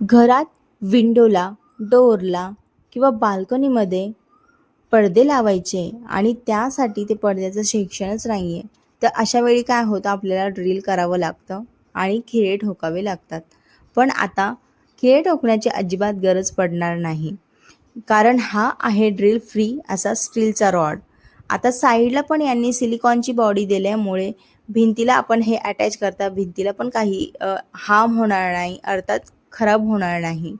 घरात विंडोला, डोअरला किंवा बाल्कनीमध्ये पडदे लावायचे आणि त्यासाठी ते पडद्याचं सेक्शनच नाही आहे, तर अशा वेळी काय होतं, आपल्याला ड्रिल करावं लागतं आणि खिळे ठोकावे लागतात. पण आता खिळे ठोकण्याची अजिबात गरज पडणार नाही, कारण हा आहे ड्रिल फ्री असा स्टीलचा रॉड. आता साईडला पण यांनी सिलिकॉनची बॉडी दिल्यामुळे भिंतीला आपण हे अटॅच करता भिंतीला पण काही हार्म होणार नाही, अर्थात खराब होणार नाही.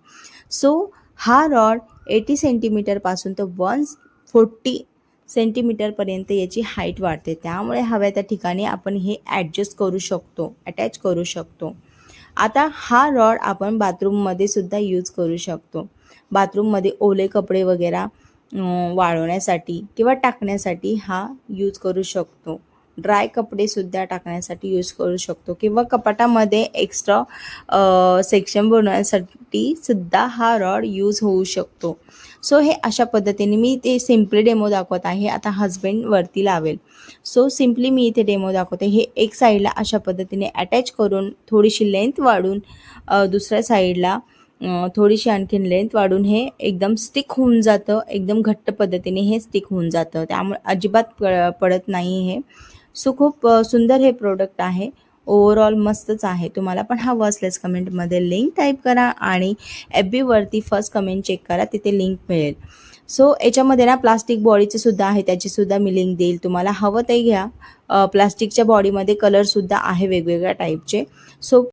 सो हा रॉड 80 सेंटीमीटरपासून तर 140 सेंटीमीटरपर्यंत याची हाईट वाढते. त्यामुळे हव्या त्या ठिकाणी आपण हे ॲडजस्ट करू शकतो, अटॅच करू शकतो. आता हा रॉड आपण बाथरूममध्ये सुद्धा यूज करू शकतो. बाथरूममध्ये ओले कपडे वगैरे वाळवण्यासाठी किंवा टाकण्यासाठी हा यूज करू शकतो. ड्राय कपडेसुद्धा टाकण्यासाठी यूज करू शकतो किंवा कपाटामध्ये एक्स्ट्रा सेक्शन बनवण्यासाठी सुद्धा हा रॉड यूज होऊ शकतो. सो हे अशा पद्धतीने मी ते सिम्पली डेमो दाखवत आहे. आता हजबंड वरती लावेल. सो सिम्पली मी इथे डेमो दाखवते. हे एक साईडला अशा पद्धतीने अटॅच करून थोडीशी लेंथ वाढून दुसऱ्या साईडला थोडीशी आणखीन लेंथ वाढून हे एकदम स्टिक होऊन जातं. एकदम घट्ट पद्धतीने हे स्टिक होऊन जातं. त्यामुळे अजिबात पडत नाही हे. सो खूप सुंदर हे प्रोडक्ट आहे. ओव्हरऑल मस्तच आहे. तुम्हाला पण हवं असल्यास कमेंटमध्ये लिंक टाईप करा आणि FBवरती फर्स्ट कमेंट चेक करा, तिथे लिंक मिळेल. सो याच्यामध्ये ना प्लास्टिक बॉडीचं सुद्धा आहे, त्याचीसुद्धा मी लिंक देईल. तुम्हाला हवं ते घ्या. प्लास्टिकच्या बॉडीमध्ये कलरसुद्धा आहे वेगवेगळ्या टाईपचे. सो